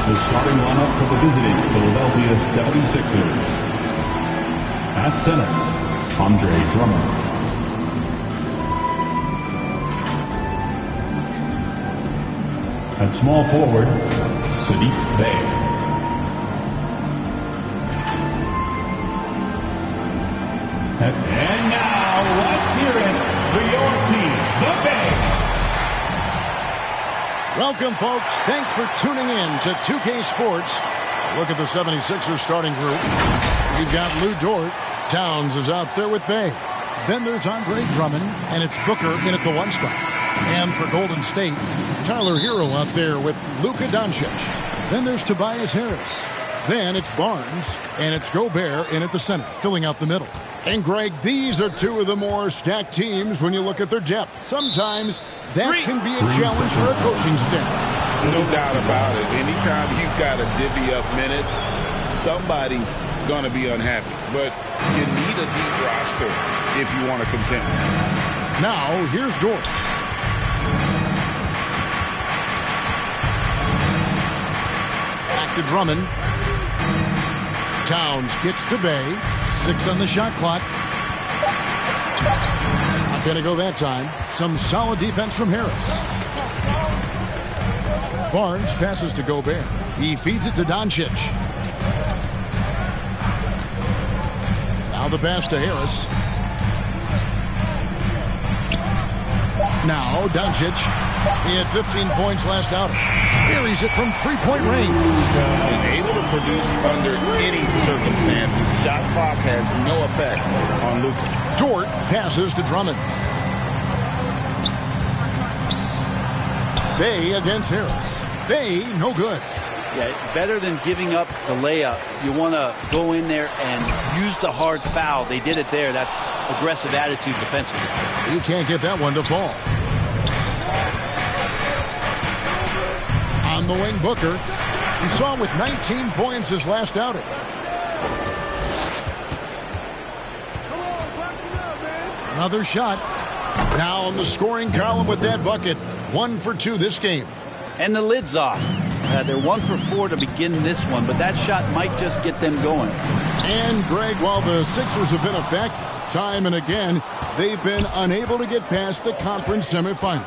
The starting lineup for the visiting Philadelphia 76ers. At center, Andre Drummond. At small forward, Sadiq Bey. And now, let's hear it for your team, the Bay. Welcome, folks. Thanks for tuning in to 2K Sports. Look at the 76ers starting group. We've got Lou Dort. Towns is out there with Bay. Then there's Andre Drummond, and it's Booker in at the 1 spot. And for Golden State, Tyler Hero out there with Luka Doncic. Then there's Tobias Harris. Then it's Barnes, and it's Gobert in at the center, filling out the middle. And, Greg, these are two of the more stacked teams when you look at their depth. Sometimes that can be a challenge for a coaching staff. No doubt about it. Anytime you've got to divvy up minutes, somebody's going to be unhappy. But you need a deep roster if you want to contend. Now, here's Dort. Back to Drummond. Towns kicks to Bay. 6 on the shot clock. Not going to go that time. Some solid defense from Harris. Barnes passes to Gobert. He feeds it to Doncic. Now the pass to Harris. Now Doncic. He had 15 points last outing. Buries it from three-point range. And able to produce under any circumstances. Shot clock has no effect on Luka. Dort passes to Drummond. Bay against Harris. Bay, no good. Yeah, better than giving up the layup. You want to go in there and use the hard foul. They did it there. That's aggressive attitude defensively. He can't get that one to fall. On the wing, Booker. We saw him with 19 points his last outing. Another shot. Now on the scoring column with that bucket. 1 for 2 this game. And the lid's off. They're 1 for 4 to begin this one, but that shot might just get them going. And, Greg, while the Sixers have been a factor, time and again, they've been unable to get past the conference semifinal.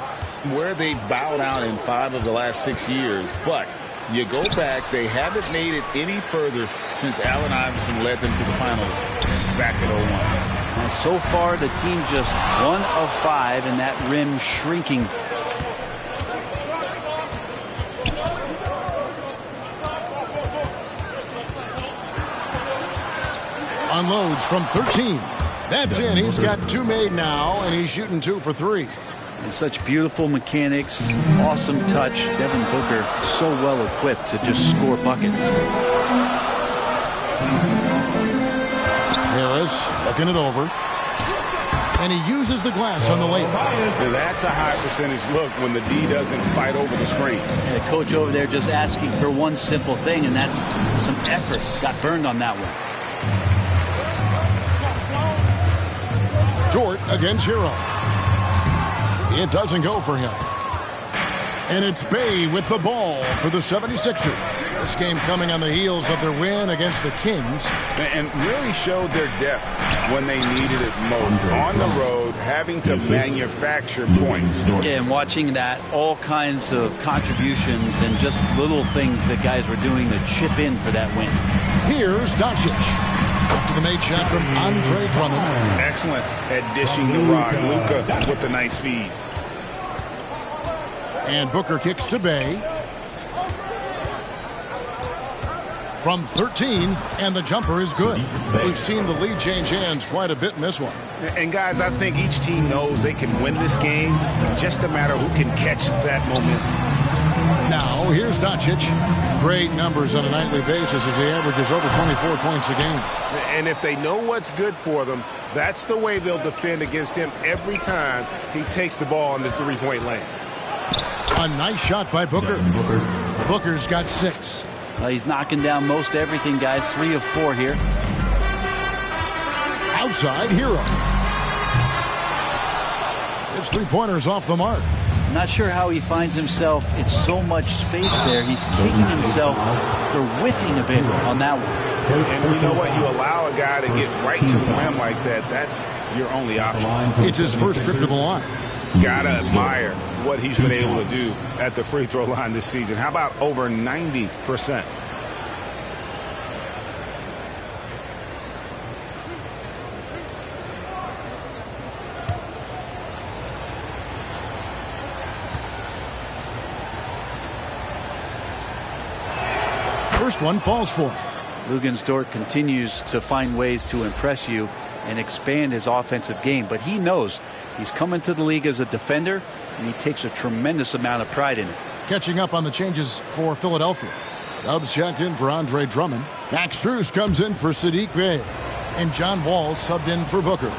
Where they bowed out in 5 of the last 6 years, but you go back, they haven't made it any further since Allen Iverson led them to the finals back in 01. And so far, the team just 1 of 5, and that rim shrinking. Unloads from 13. That's in. He's got 2 made now, and he's shooting 2 for 3. And such beautiful mechanics, awesome touch. Devin Booker so well equipped to just score buckets. Harris looking it over. And he uses the glass on the layup. That's a high percentage look when the D doesn't fight over the screen. And the coach over there just asking for one simple thing, and that's some effort. Got burned on that one. Dort against Hero. It doesn't go for him. And it's Bay with the ball for the 76ers. This game coming on the heels of their win against the Kings. And really showed their depth when they needed it most. On the road, having to manufacture points. Yeah, and watching that, all kinds of contributions and just little things that guys were doing to chip in for that win. Here's Doncic. After the made shot from Andre Drummond. Excellent at dishing the rock. Luka with the nice feed. And Booker kicks to Bay. From 13, and the jumper is good. We've seen the lead change hands quite a bit in this one. And guys, I think each team knows they can win this game. Just a matter who can catch that momentum. Now, here's Doncic. Great numbers on a nightly basis as he averages over 24 points a game. And if they know what's good for them, that's the way they'll defend against him every time he takes the ball in the three-point lane. A nice shot by Booker. Booker's got 6. He's knocking down most everything, guys. 3 of 4 here. Outside Hero. His three-pointer's off the mark. I'm not sure how he finds himself in so much space there. He's kicking himself for whiffing a bit on that one. And you know what? You allow a guy to get right to the rim like that. That's your only option. It's his first trip to the line. Gotta admire what he's been able to do at the free throw line this season. How about over 90%? First one falls for him. Luguentz-Dort continues to find ways to impress you and expand his offensive game, but he knows he's coming to the league as a defender, and he takes a tremendous amount of pride in it. Catching up on the changes for Philadelphia. Dubs checked in for Andre Drummond. Max Strus comes in for Saddiq Bey. And John Wall subbed in for Booker.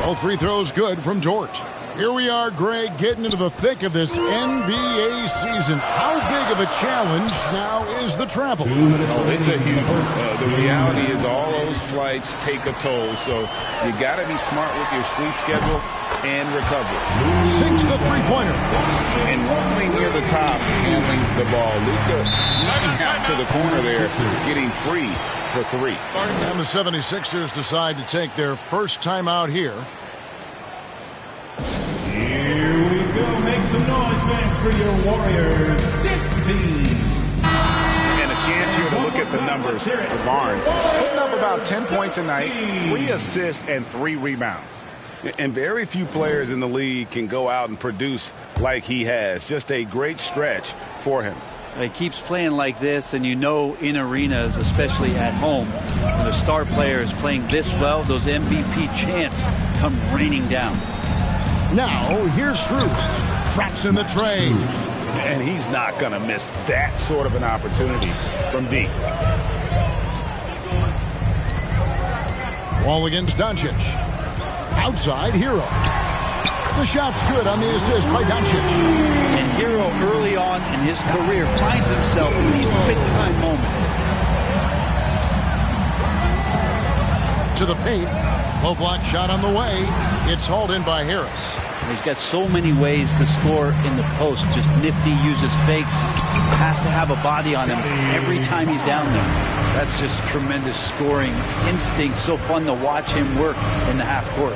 All free throws good from Dort. Here we are, Greg, getting into the thick of this NBA season. How big of a challenge now is the travel? Oh, it's a huge one. The reality is all those flights take a toll, so you got to be smart with your sleep schedule and recovery. Sinks the three-pointer. And normally near the top, handling the ball. Luka sneaking out to the corner there, getting free for 3. And the 76ers decide to take their first time out here. Here we go. Make some noise, fans, for your Warriors 16. And a chance here to look at the numbers for Barnes. Putting up about 10 points a night, 3 assists, and 3 rebounds. And very few players in the league can go out and produce like he has. Just a great stretch for him. He keeps playing like this, and you know in arenas, especially at home, when a star player is playing this well, those MVP chants come raining down. Now, here's Strus. Traps in the tray. And he's not going to miss that sort of an opportunity from deep. Wall against Doncic. Outside, Hero. The shot's good on the assist by Doncic. And Hero early on in his career finds himself in these big-time moments. To the paint. Low block shot on the way. It's hauled in by Harris. He's got so many ways to score in the post. Just nifty, uses fakes. You have to have a body on him every time he's down there. That's just tremendous scoring instinct. So fun to watch him work in the half court.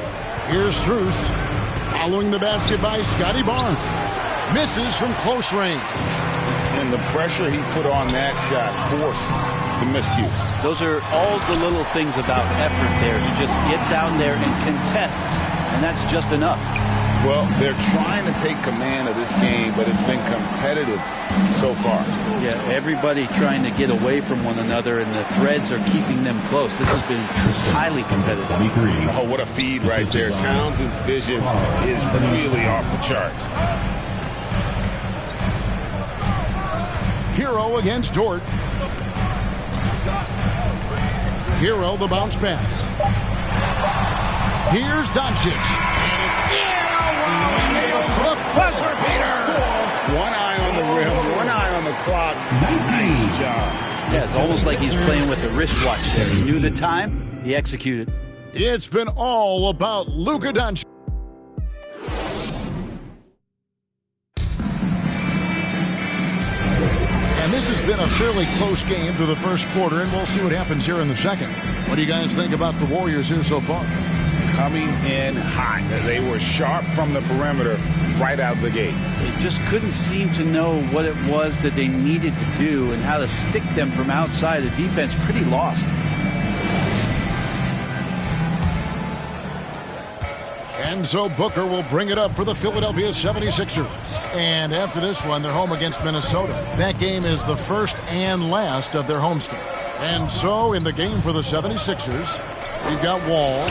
Here's Strus. Following the basket by Scotty Barnes. Misses from close range. And the pressure he put on that shot forced the miscue. Those are all the little things about effort there. He just gets out there and contests, and that's just enough. Well, they're trying to take command of this game, but it's been competitive so far. Yeah, everybody trying to get away from one another, and the threads are keeping them close. This has been highly competitive. Oh, what a feed right there. Townsend's vision is really off the charts. Hero against Dort. Hero the bounce pass. Here's Doncic. And it's in. He nails the buzzer beater. One eye on the rim, one eye on the clock. Nice job. Yeah, it's almost like he's playing with a wristwatch there. He knew the time, he executed. It's been all about Luka Doncic. And this has been a fairly close game through the first quarter, and we'll see what happens here in the second. What do you guys think about the Warriors here so far? Coming in hot. They were sharp from the perimeter right out the gate. They just couldn't seem to know what it was that they needed to do and how to stick them from outside. The defense pretty lost. And so Booker will bring it up for the Philadelphia 76ers. And after this one, they're home against Minnesota. That game is the first and last of their homestand. And so in the game for the 76ers, we've got Wall.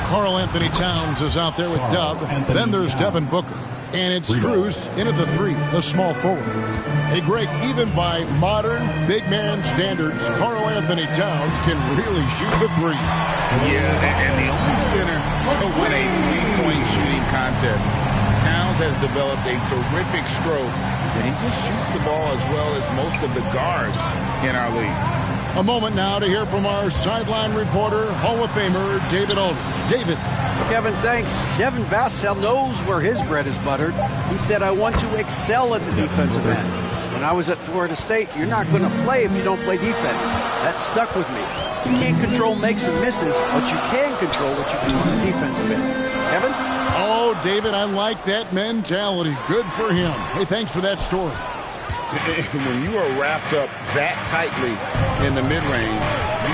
Karl Anthony Towns is out there with Dub. Then there's Devin Booker. And it's Strus in at the 3, the small forward. Hey, Greg, even by modern big man standards, Karl Anthony Towns can really shoot the 3. Yeah, and the only center to win a three-point shooting contest. Towns has developed a terrific stroke, and he just shoots the ball as well as most of the guards in our league. A moment now to hear from our sideline reporter, Hall of Famer David Aldridge. David. Kevin, thanks. Devin Vassell knows where his bread is buttered. He said, I want to excel at the defensive end. When I was at Florida State, you're not going to play if you don't play defense. That stuck with me. You can't control makes and misses, but you can control what you do on the defensive end. Kevin? Oh, David, I like that mentality. Good for him. Hey, thanks for that story. When you are wrapped up that tightly in the mid-range,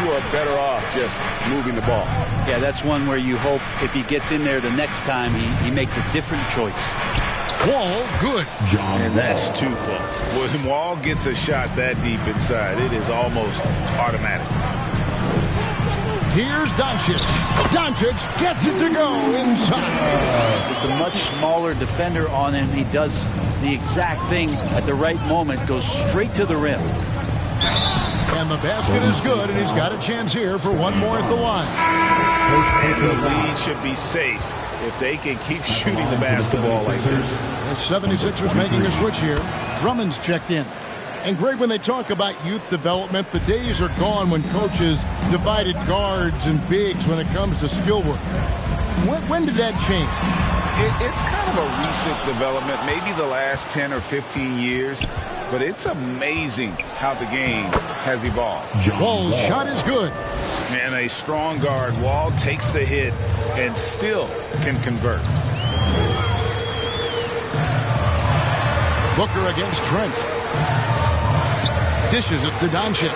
you are better off just moving the ball. Yeah, that's one where you hope if he gets in there the next time, he makes a different choice. Wall, good. And that's too close. When Wall gets a shot that deep inside, it is almost automatic. Here's Doncic. Doncic gets it to go inside. Just a much smaller defender on him. He does the exact thing at the right moment, goes straight to the rim. And the basket is good, and he's got a chance here for one more at the line. And the lead should be safe if they can keep shooting the basketball like this. The 76ers making a switch here. Drummond's checked in. And Greg, when they talk about youth development, the days are gone when coaches divided guards and bigs when it comes to skill work. When did that change? It's kind of a recent development, maybe the last 10 or 15 years, but it's amazing how the game has evolved. Wall's shot is good. And a strong guard, Wall takes the hit and still can convert. Booker against Trent. Dishes it to Doncic.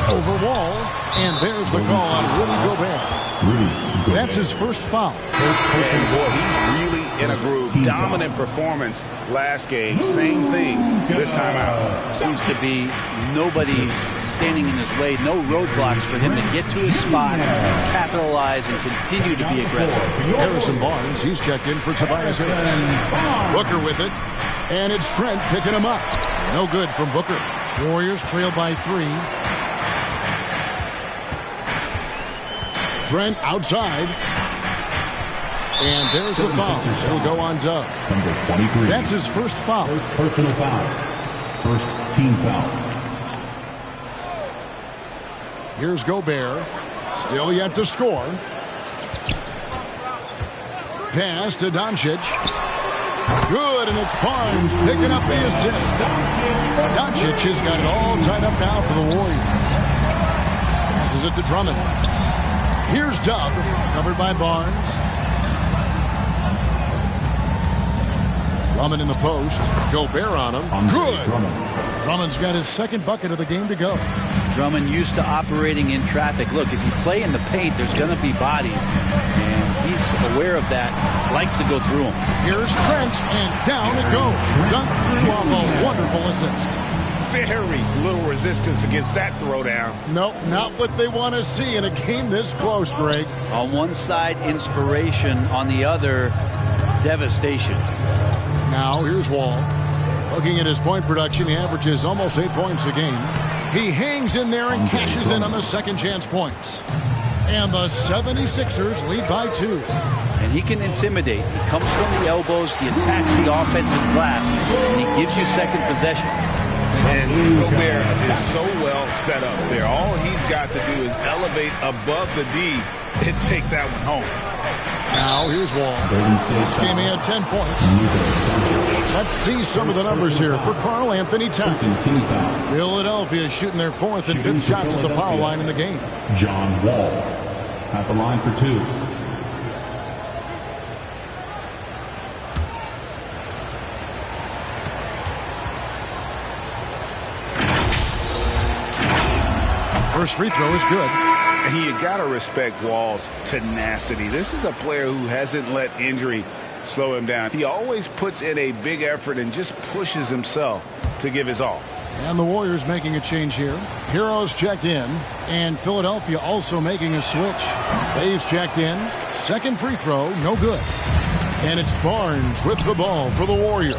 Over Wall, and there's the call on Rudy Gobert. That's his first foul. And boy, he's really in a groove. Dominant performance last game. Same thing this time out. Seems to be nobody standing in his way. No roadblocks for him to get to his spot, capitalize, and continue to be aggressive. Harrison Barnes, he's checked in for Tobias Harris. Booker with it, and it's Trent picking him up. No good from Booker. Warriors trail by 3. Trent outside. And there's the foul. He'll go on Dub. Number 23. That's his first foul. First personal foul. First team foul. Here's Gobert. Still yet to score. Pass to Doncic. Good, and it's Barnes picking up the assist. Doncic has got it all tied up now for the Warriors. Passes it to Drummond. Here's Dub, covered by Barnes. Drummond in the post. Gobert on him. Good. Drummond's got his second bucket of the game to go. Drummond used to operating in traffic. Look, if you play in the paint, there's going to be bodies. And he's aware of that. Likes to go through them. Here's Trent, and down it goes. Dunked through off a wonderful assist. Very little resistance against that throwdown. No, not what they want to see in a game this close, Greg. On one side, inspiration. On the other, devastation. Now, here's Wall. Looking at his point production, he averages almost 8 points a game. He hangs in there and cashes in on the second chance points. And the 76ers lead by 2. And he can intimidate. He comes from the elbows, he attacks the offensive glass, and he gives you second possessions. And Gobert is so well set up there. All he's got to do is elevate above the D and take that one home. Now here's Wall. This game he had 10 points. Let's see some of the numbers here for Karl Anthony Towns. Philadelphia shooting their 4th and 5th shots at the foul line in the game. John Wall at the line for 2. First free throw is good. You got to respect Wall's tenacity. This is a player who hasn't let injury slow him down. He always puts in a big effort and just pushes himself to give his all. And the Warriors making a change here. Heroes checked in, and Philadelphia also making a switch. Bayes checked in. Second free throw, no good. And it's Barnes with the ball for the Warriors.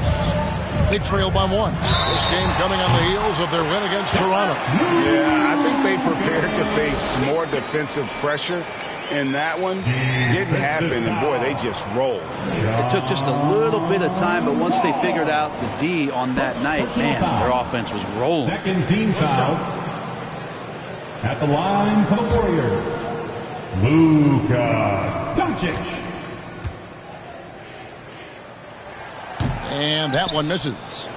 They trail by 1. This game coming on the heels of their win against Toronto. Yeah, I think they prepared to face more defensive pressure, and that one didn't happen, and boy, they just rolled. It took just a little bit of time, but once they figured out the D on that night, man, their offense was rolling. Second team foul at the line for the Warriors. Luka Doncic. And that one misses.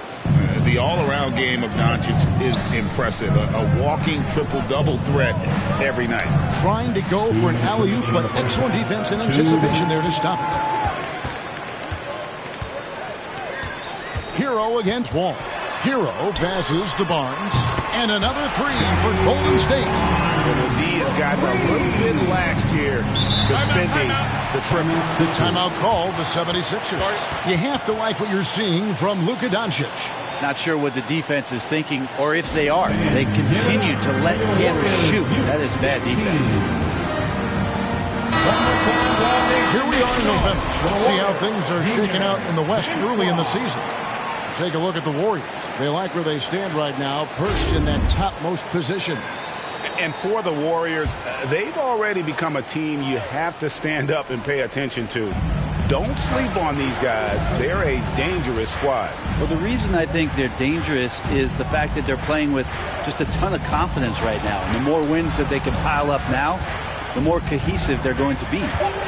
The all-around game of Doncic is impressive. A walking triple-double threat every night. Trying to go for an alley-oop, but excellent defense and anticipation there to stop it. Hero against Wall. Hero passes to Barnes. And another 3 for Golden State. The D has gotten a little bit laxed here defending the triple. The timeout called the 76ers. You have to like what you're seeing from Luka Doncic. Not sure what the defense is thinking, or if they are. They continue to let him shoot. That is bad defense. Here we are in November. Let's see how things are shaking out in the West early in the season. Take a look at the Warriors. They like where they stand right now, perched in that topmost position. And for the Warriors, they've already become a team you have to stand up and pay attention to. Don't sleep on these guys. They're a dangerous squad. Well, the reason I think they're dangerous is the fact that they're playing with just a ton of confidence right now. And the more wins that they can pile up now, the more cohesive they're going to be.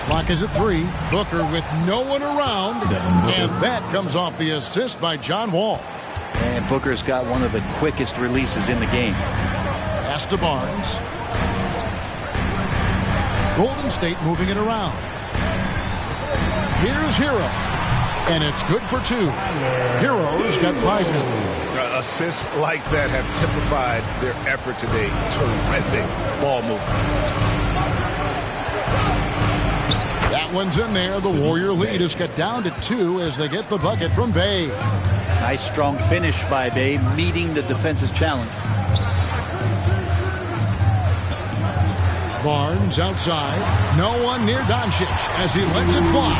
Clock is at 3. Booker with no one around. And that comes off the assist by John Wall. And Booker's got one of the quickest releases in the game. Pass to Barnes. Golden State moving it around. Here's Hero. And it's good for 2. Hero's got 5 now. Assists like that have typified their effort today. Terrific ball movement. That one's in there. The Warrior lead is cut down to 2 as they get the bucket from Bay. Nice strong finish by Bay, meeting the defense's challenge. Barnes outside. No one near Doncic as he lets it fly.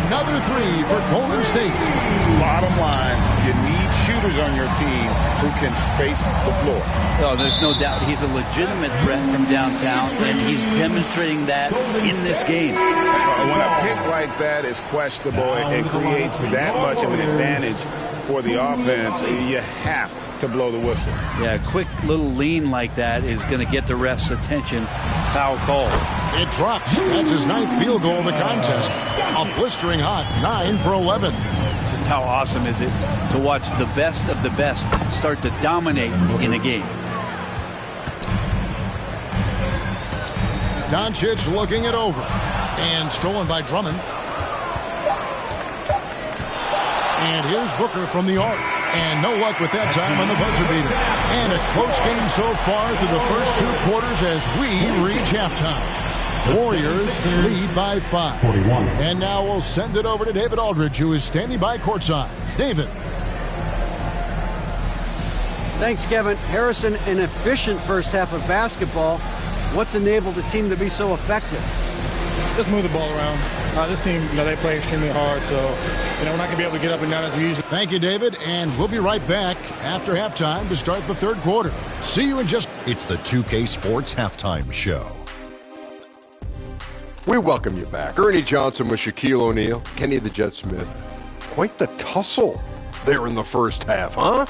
Another 3 for Golden State. Bottom line, you need shooters on your team who can space the floor. Oh, there's no doubt he's a legitimate threat from downtown, and he's demonstrating that in this game. When a pick like that is questionable and creates that much of an advantage for the offense, you have to blow the whistle. Yeah, a quick little lean like that is going to get the ref's attention. Foul call. It drops. That's his 9th field goal of the contest. A blistering hot 9 for 11. Just how awesome is it to watch the best of the best start to dominate in a game. Doncic looking it over. And stolen by Drummond. And here's Booker from the arc. And no luck with that time on the buzzer beater. And a close game so far through the first 2 quarters as we reach halftime. Warriors lead by 5. 41. And now we'll send it over to David Aldridge, who is standing by courtside. David. Thanks, Kevin. Harrison, an efficient first half of basketball. What's enabled the team to be so effective? Just move the ball around. This team, they play extremely hard, so, we're not going to be able to get up and down as we usually. Thank you, David, and we'll be right back after halftime to start the 3rd quarter. See you in just... It's the 2K Sports Halftime Show. We welcome you back. Ernie Johnson with Shaquille O'Neal, Kenny the Jet Smith. Quite the tussle there in the first half, huh?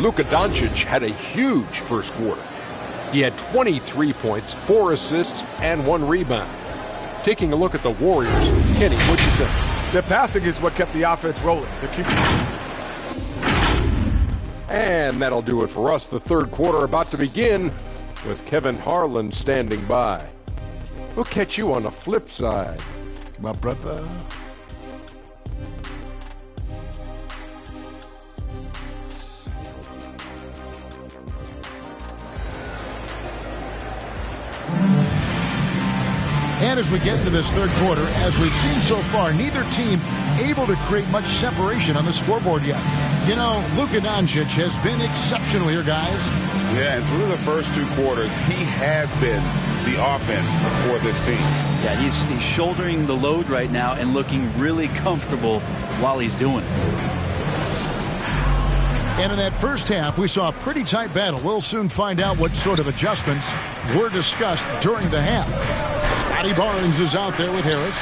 Luka Doncic had a huge first quarter. He had 23 points, 4 assists, and 1 rebound. Taking a look at the Warriors, Kenny, what do you think? Their passing is what kept the offense rolling. And that'll do it for us. The third quarter about to begin with Kevin Harlan standing by. We'll catch you on the flip side, my brother. And as we get into this third quarter, as we've seen so far, neither team able to create much separation on the scoreboard yet. You know, Luka Doncic has been exceptional here, guys. Yeah, and through the first two quarters, he has been the offense for this team. Yeah, he's shouldering the load right now and looking really comfortable while he's doing it. And in that first half, we saw a pretty tight battle. We'll soon find out what sort of adjustments were discussed during the half. Scotty Barnes is out there with Harris.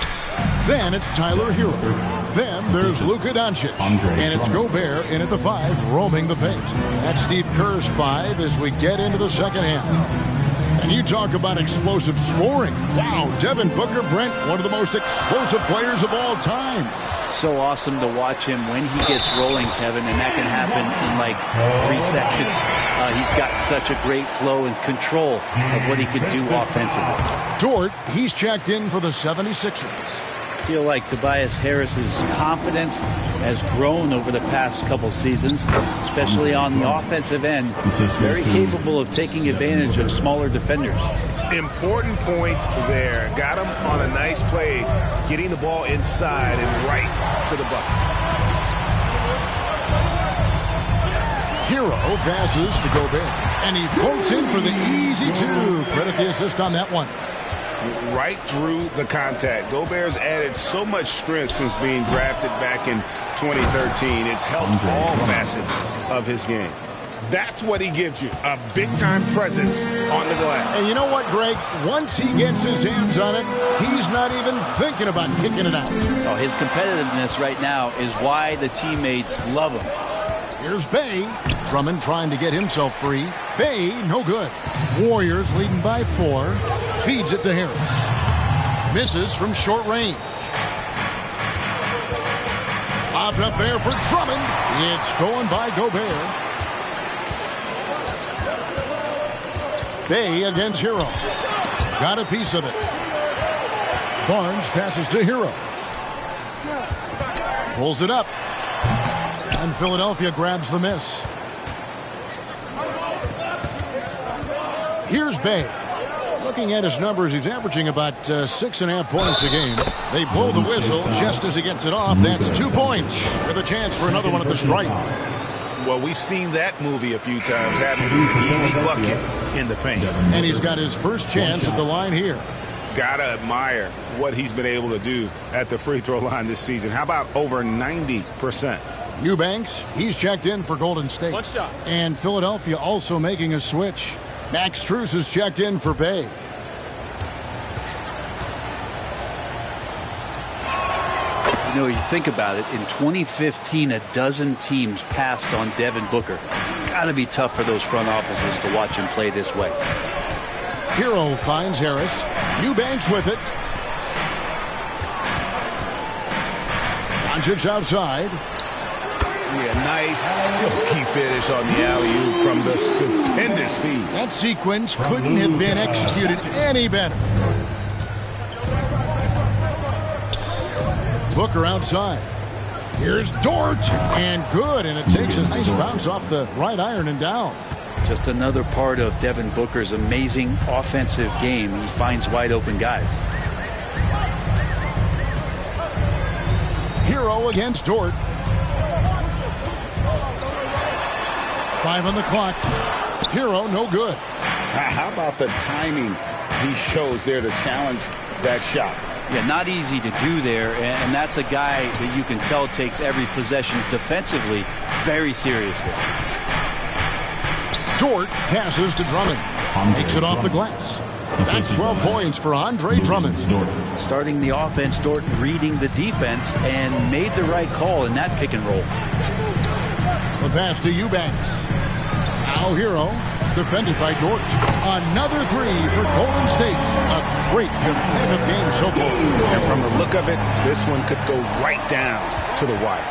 Then it's Tyler Hero. Then there's Luka Doncic. And it's Gobert in at the 5, roaming the paint. That's Steve Kerr's 5 as we get into the second half. And you talk about explosive scoring. Wow, Devin Booker, Brent, one of the most explosive players of all time. So awesome to watch him when he gets rolling, Kevin, and that can happen in like 3 seconds. He's got such a great flow and control of what he can do offensively. Dort, he's checked in for the 76ers. I feel like Tobias Harris's confidence has grown over the past couple seasons, especially on the offensive end. Very capable of taking advantage of smaller defenders. Important points there. Got him on a nice play, getting the ball inside and right to the bucket. Hero passes to Gobert, and he floats in for the easy 2. Credit the assist on that one. Right through the contact. Gobert's added so much strength since being drafted back in 2013. It's helped all facets of his game. That's what he gives you, a big-time presence on the glass. And you know what, Greg? Once he gets his hands on it, he's not even thinking about kicking it out. Oh, his competitiveness right now is why the teammates love him. Here's Bay. Drummond trying to get himself free. Bay, no good. Warriors leading by 4. Feeds it to Harris. Misses from short range. Popped up there for Drummond. It's stolen by Gobert. Bay against Hero. Got a piece of it. Barnes passes to Hero. Pulls it up. And Philadelphia grabs the miss. Here's Bay. Looking at his numbers, he's averaging about 6.5 points a game. They blow the whistle just as he gets it off. That's 2 points with a chance for another one at the stripe. Well, we've seen that movie a few times, having an easy bucket in the paint. And he's got his first chance at the line here. Gotta admire what he's been able to do at the free throw line this season. How about over 90%? Eubanks, he's checked in for Golden State. One shot. And Philadelphia also making a switch. Max Strus is checked in for Bay. You know, you think about it, in 2015, a dozen teams passed on Devin Booker. Gotta be tough for those front offices to watch him play this way. Hero finds Harris. Eubanks with it. Doncic outside. Yeah, nice silky finish on the alley-oop from the stupendous feed. That sequence couldn't have been executed any better. Booker outside. Here's Dort, and good, and it takes a nice bounce off the right iron and down. Just another part of Devin Booker's amazing offensive game. He finds wide open guys. Hero against Dort. 5 on the clock. Hero, no good. How about the timing he shows there to challenge that shot? Yeah, not easy to do there, and that's a guy that you can tell takes every possession defensively very seriously. Dort passes to Drummond. Takes it off the glass. That's 12 points for Andre Drummond. Starting the offense, Dort reading the defense and made the right call in that pick and roll. The pass to Eubanks. Now Hero. Defended by Dort. Another three for Golden State. A great competitive game so far. And from the look of it, this one could go right down to the wire.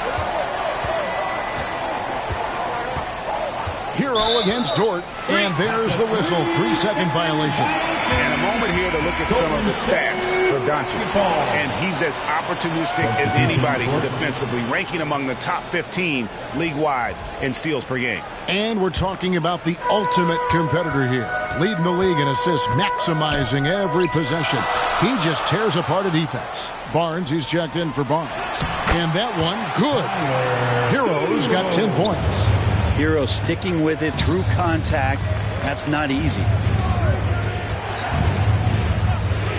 Hero against Dort. And there's the whistle. 3-second violation. And a moment here to look at some of the stats for Doncic. And he's as opportunistic as anybody defensively, ranking among the top 15 league-wide in steals per game. And we're talking about the ultimate competitor here. Leading the league in assists, maximizing every possession. He just tears apart a defense. Barnes, he's checked in for Barnes. And that one, good. Hero's got 10 points. Hero sticking with it through contact. That's not easy.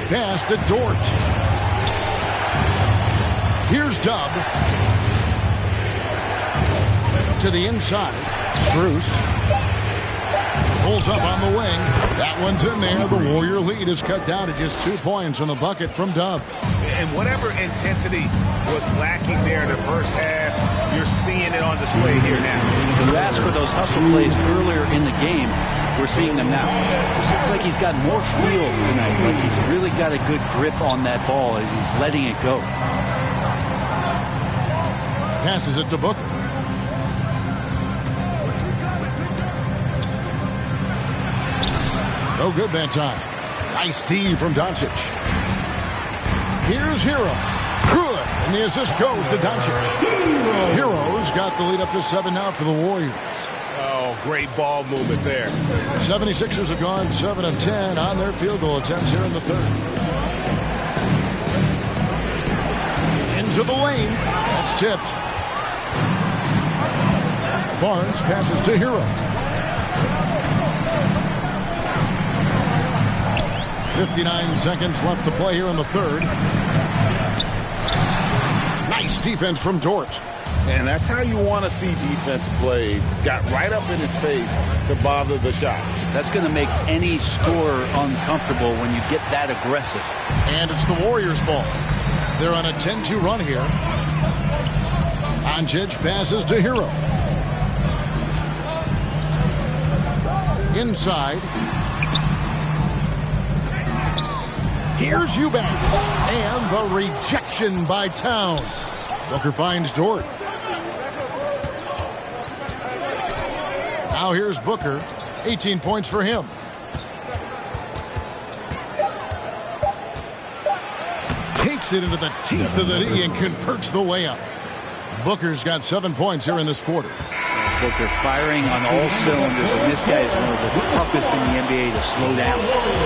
Pass to Dort. Here's Dub. To the inside. Strus. Pulls up on the wing. That one's in there. The Warrior lead is cut down to just 2 points on the bucket from Dub. And whatever intensity was lacking there in the first half, you're seeing it on display here now. You asked for those hustle plays earlier in the game. We're seeing them now. It seems like he's got more feel tonight. Like he's really got a good grip on that ball as he's letting it go. Passes it to Booker. No good that time. Nice D from Doncic. Here's Hero. Good. And the assist goes to Doncic. Hero's got the lead up to 7 now for the Warriors. Oh, great ball movement there. 76ers have gone 7 of 10 on their field goal attempts here in the third. Into the lane. That's tipped. Barnes passes to Hero. 59 seconds left to play here in the third. Nice defense from Dort. And that's how you want to see defense play. Got right up in his face to bother the shot. That's going to make any scorer uncomfortable when you get that aggressive. And it's the Warriors' ball. They're on a 10-2 run here. Doncic passes to Hero. Inside. Here's Eubanks. And the rejection by Towns. Booker finds Dort. Now here's Booker. 18 points for him. Takes it into the teeth of the D and converts the layup. Booker's got 7 points here in this quarter. Booker firing on all cylinders, and this guy is one of the toughest in the NBA to slow down.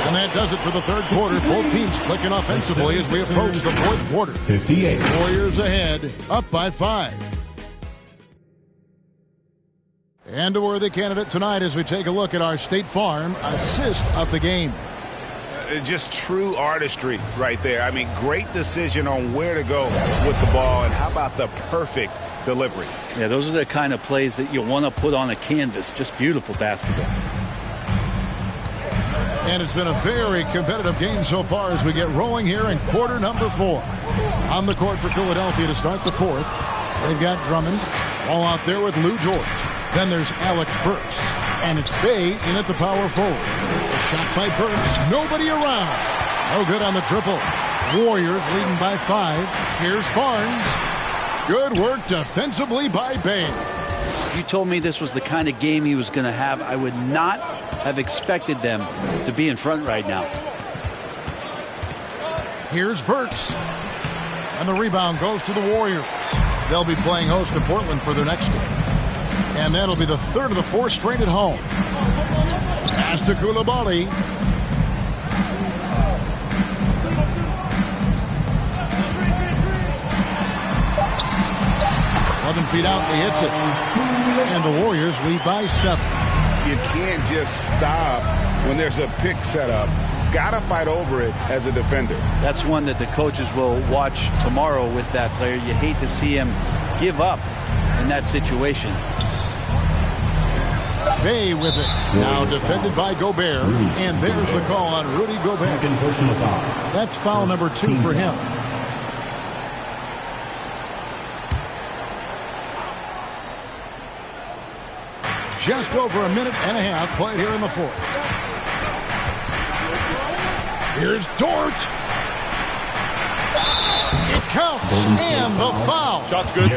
And that does it for the third quarter. Both teams clicking offensively as we approach the fourth quarter. 58. Warriors ahead, up by 5. And a worthy candidate tonight as we take a look at our State Farm assist of the game. Just true artistry right there. I mean, great decision on where to go with the ball, and how about the perfect delivery. Yeah, those are the kind of plays that you want to put on a canvas. Just beautiful basketball. And it's been a very competitive game so far as we get rolling here in quarter number 4. On the court for Philadelphia to start the fourth. They've got Drummond. All out there with Lou Dort. Then there's Alec Burks. And it's Bay in at the power forward. A shot by Burks. Nobody around. No good on the triple. Warriors leading by 5. Here's Barnes. Good work defensively by Bay. If you told me this was the kind of game he was going to have, I would not have expected them to be in front right now. Here's Burks. And the rebound goes to the Warriors. They'll be playing host to Portland for their next game. And that'll be the third of the 4 straight at home. Pass to Coulibaly. Feet out, he hits it. And the Warriors lead by 7. You can't just stop when there's a pick set up. Gotta fight over it as a defender. That's one that the coaches will watch tomorrow with that player. You hate to see him give up in that situation. Bay with it. Now defended by Gobert. And there's the call on Rudy Gobert. That's foul number 2 for him. Just over a minute and a half played here in the fourth. Here's Dort. It counts, and the foul. Shot's good.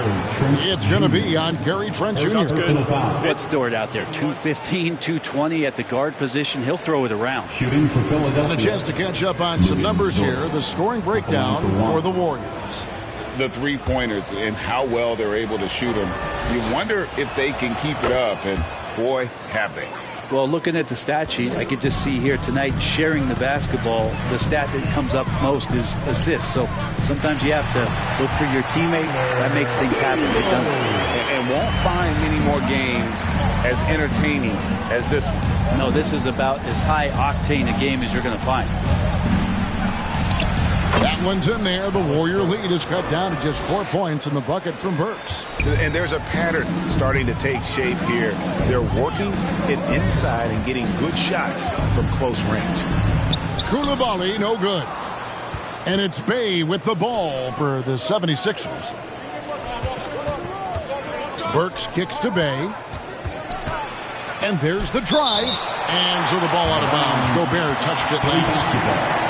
It's going to be on Gary Trent Jr. What's Dort out there? 215, 220 at the guard position. He'll throw it around. Shooting for Philadelphia. And a chance to catch up on some numbers here. The scoring breakdown for the Warriors. The three-pointers and how well they're able to shoot them. You wonder if they can keep it up, and boy, have they. Well, looking at the stat sheet, I could just see here tonight sharing the basketball. The stat that comes up most is assists. So sometimes you have to look for your teammate. That makes things happen. They've done it. And won't find many more games as entertaining as this one. No, this is about as high octane a game as you're going to find. That one's in there. The Warrior lead is cut down to just 4 points in the bucket from Burks. And there's a pattern starting to take shape here. They're working it inside and getting good shots from close range. Koulibaly, no good. And it's Bay with the ball for the 76ers. Burks kicks to Bay. And there's the drive. And so the ball out of bounds. Gobert touched it last.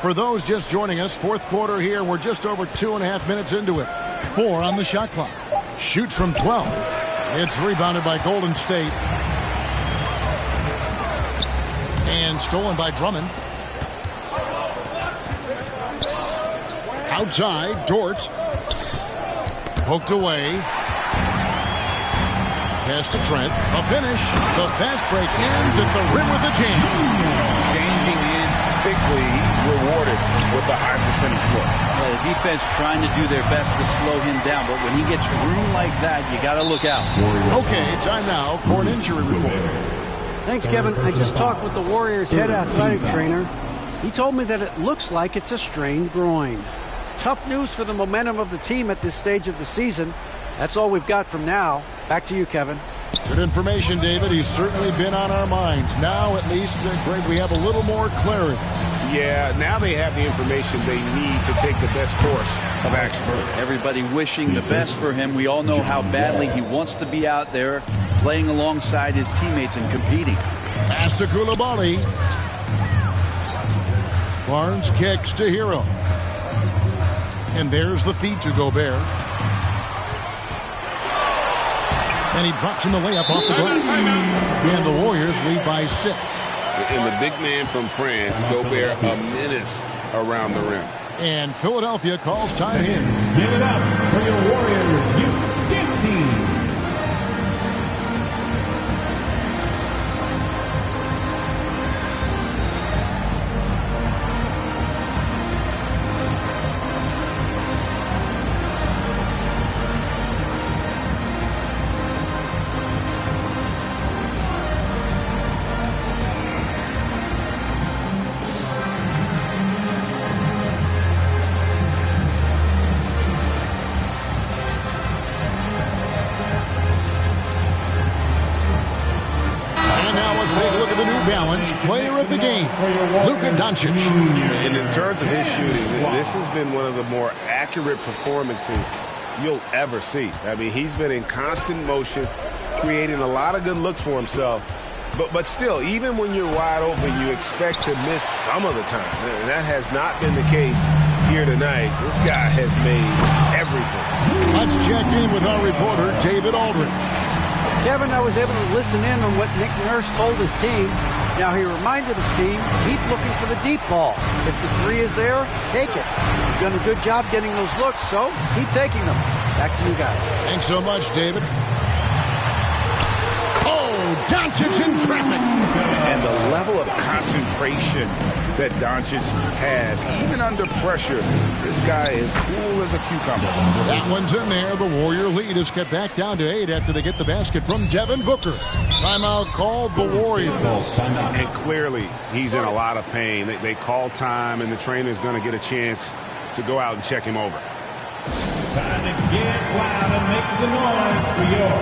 For those just joining us, fourth quarter here. We're just over 2.5 minutes into it. 4 on the shot clock. Shoots from 12. It's rebounded by Golden State. And stolen by Drummond. Outside, Dort. Poked away. Pass to Trent. A finish. The fast break ends at the rim with a jam. Changing ends quickly. He's rewarded with a high percentage look. Well, the defense trying to do their best to slow him down, but when he gets room like that, you got to look out. Okay, time now for an injury report. Thanks, Kevin. I just talked with the Warriors' head athletic trainer. He told me that it looks like it's a strained groin. It's tough news for the momentum of the team at this stage of the season. That's all we've got from now. Back to you, Kevin. Good information, David. He's certainly been on our minds. Now, at least, Greg, we have a little more clarity. Yeah, now they have the information they need to take the best course of action. Everybody wishing the best for him. We all know how badly he wants to be out there playing alongside his teammates and competing. Pass to Koulibaly. Barnes kicks to Hero. And there's the feed to Gobert. And he drops in the layup off the glass. And the Warriors lead by 6. And the big man from France, Gobert, a menace around the rim. And Philadelphia calls time here. Give it up for your Warriors Youth Team. Player of the game, Luka Doncic. And in terms of his shooting, this has been one of the more accurate performances you'll ever see. I mean, he's been in constant motion, creating a lot of good looks for himself. But still, even when you're wide open, you expect to miss some of the time. And that has not been the case here tonight. This guy has made everything. Let's check in with our reporter, David Aldridge. Kevin, I was able to listen in on what Nick Nurse told his team. Now, he reminded his team, keep looking for the deep ball. If the three is there, take it. You've done a good job getting those looks, so keep taking them. Back to you guys. Thanks so much, David. Oh, Doncic in traffic. And the level of concentration that Doncic has, even under pressure, this guy is cool as a cucumber. That one's in there. The Warrior lead is cut back down to 8 after they get the basket from Devin Booker. Timeout called the Warriors. And clearly, he's in a lot of pain. They call time, and the trainer's going to get a chance to go out and check him over. Time to get loud and make some noise for your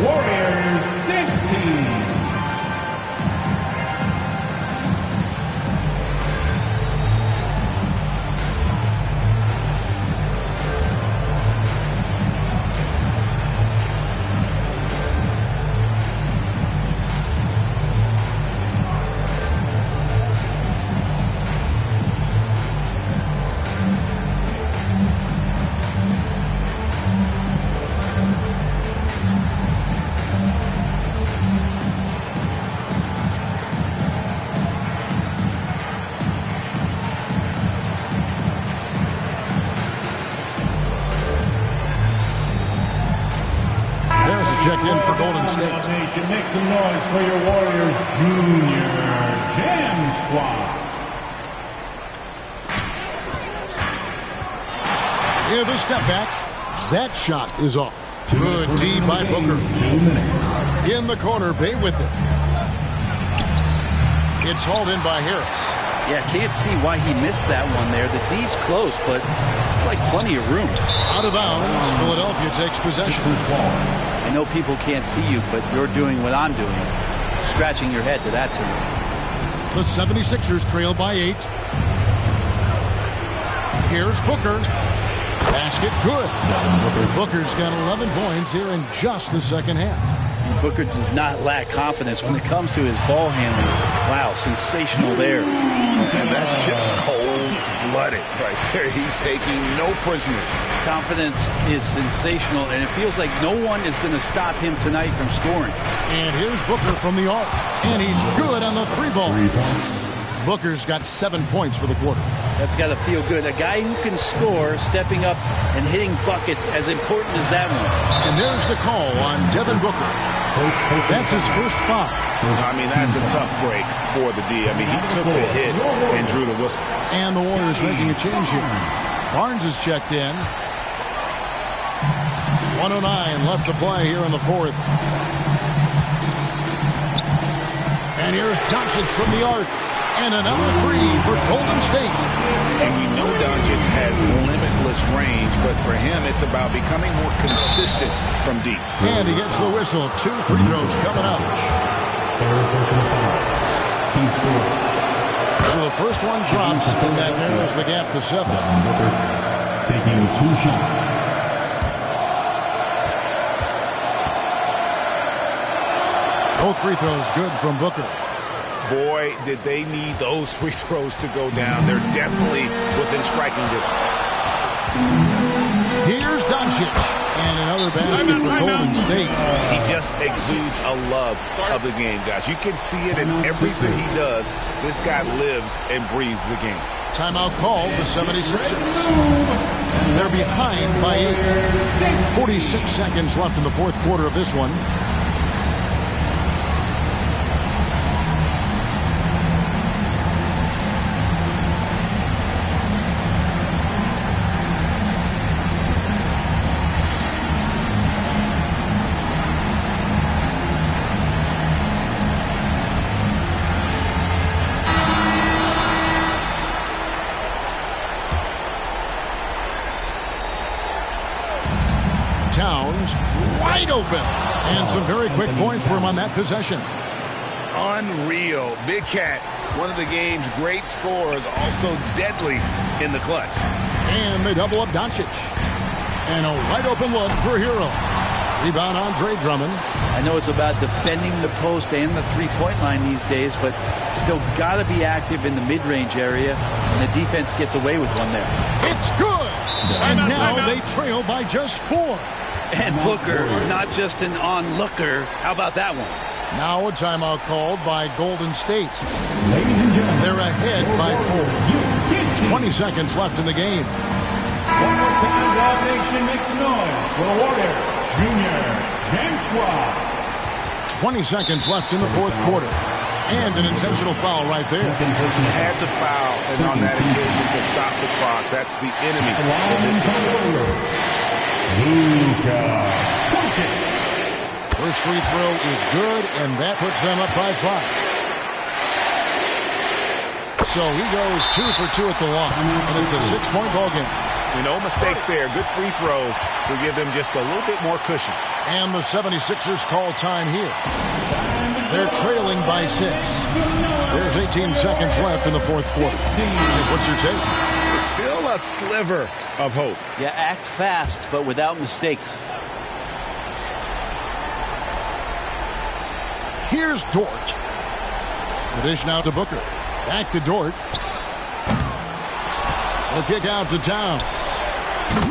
Warriors. Golden State. Nation, make some noise for your Warriors Junior Jam Squad. Yeah, the step back. That shot is off. Good D by Booker. In the corner, Bay with it. It's hauled in by Harris. Yeah, can't see why he missed that one there. The D's close, but like plenty of room. Out of bounds, Philadelphia takes possession. I know people can't see you, but you're doing what I'm doing. Scratching your head to that tune. The 76ers trail by 8. Here's Booker. Basket good. Booker's got 11 points here in just the second half. Booker does not lack confidence when it comes to his ball handling. Wow, sensational there. And that's just cold-blooded right there. He's taking no prisoners. Confidence is sensational, and it feels like no one is going to stop him tonight from scoring. And here's Booker from the arc. And he's good on the 3-ball. Booker's got 7 points for the quarter. That's got to feel good. A guy who can score, stepping up and hitting buckets, as important as that one. And there's the call on Devin Booker. That's his first foul. I mean, that's a tough break for the D. I mean, he took the hit and drew the whistle. And the Warriors making a change here. Barnes is checked in. 1:09 left to play here in the fourth. And here's Doncic from the arc. And another 3 for Golden State. And we know Doncic has limitless range, but for him, it's about becoming more consistent from deep. And he gets the whistle. 2 free throws coming up. So the first one drops, and that narrows the gap to 7. Taking 2 shots. Both free throws good from Booker. Boy, did they need those free throws to go down. They're definitely within striking distance. Here's Doncic. And another basket for Golden State. He just exudes a love of the game, guys. You can see it in everything he does. This guy lives and breathes the game. Timeout called the 76ers. They're behind by 8. 46 seconds left in the fourth quarter of this one. Towns wide open. And some very quick points for him on that possession. Unreal. Big Cat, one of the game's great scorers, also deadly in the clutch. And they double up Doncic. And a wide open look for Hero. Rebound Andre Drummond. I know it's about defending the post and the three-point line these days, but still got to be active in the mid-range area, and the defense gets away with one there. It's good! And now they trail by just 4. And Booker, not just an onlooker. How about that one? Now a timeout called by Golden State. They're ahead by 4. 20 seconds left in the game. One more time, Dog Nation, make some noise for the Warriors Junior Jam Squad. 20 seconds left in the fourth quarter. And an intentional foul right there. Had to foul, and on that occasion to stop the clock. That's the enemy in this situation. First free throw is good, and that puts them up by 5. So he goes 2 for 2 at the line, and it's a 6-point ball game. No mistakes there. Good free throws to give them just a little bit more cushion. And the 76ers call time here. They're trailing by 6. There's 18 seconds left in the fourth quarter. Here's what's your take? Still a sliver of hope. Yeah, act fast, but without mistakes. Here's Dort. The dish now to Booker. Back to Dort. The kick out to Towns.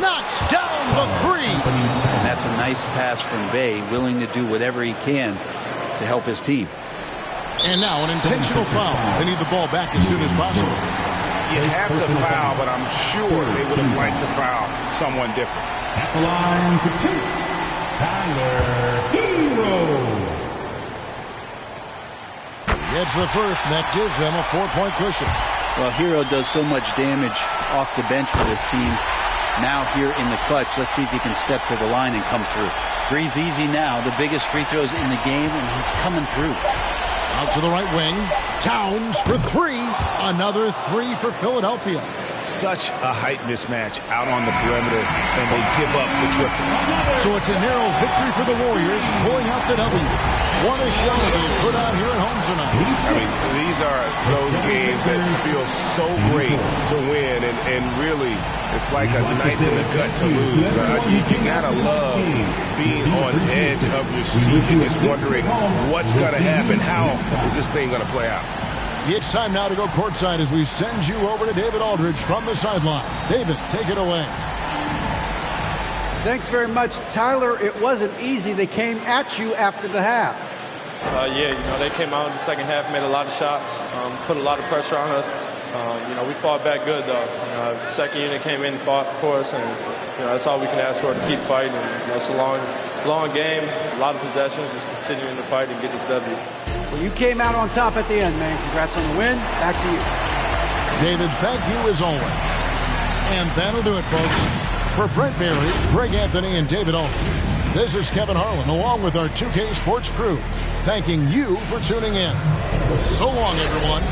Knocks down the 3. And that's a nice pass from Bay, willing to do whatever he can to help his team. And now an intentional foul. They need the ball back as soon as possible. You have to foul, but I'm sure they would have liked to foul someone different. At the line for 2, Tyler Hero. Gets the first, and that gives them a 4-point cushion. Well, Hero does so much damage off the bench for this team. Now here in the clutch, let's see if he can step to the line and come through. Breathe easy now. The biggest free throws in the game, and he's coming through. Out to the right wing. Towns for 3. Another 3 for Philadelphia. Such a height mismatch out on the perimeter, and they give up the triple. So it's a narrow victory for the Warriors, pulling out the W. What a show they put on here at home tonight. I mean, these are those games that feel so great to win, and really, it's like a knife in the gut to lose. You gotta love being on edge of your seat and just wondering what's gonna happen. How is this thing gonna play out? It's time now to go courtside as we send you over to David Aldridge from the sideline. David, take it away. Thanks very much, Tyler. It wasn't easy. They came at you after the half. Yeah, they came out in the second half, made a lot of shots, put a lot of pressure on us. We fought back good, though. The second unit came in and fought for us, and that's all we can ask for, to keep fighting. And, it's a long game, a lot of possessions, just continuing to fight and get this W. Well, you came out on top at the end, man. Congrats on the win. Back to you. David, thank you as always. And that'll do it, folks. For Brent Barry, Greg Anthony, and David Aldridge, this is Kevin Harlan, along with our 2K Sports crew, thanking you for tuning in. So long, everyone.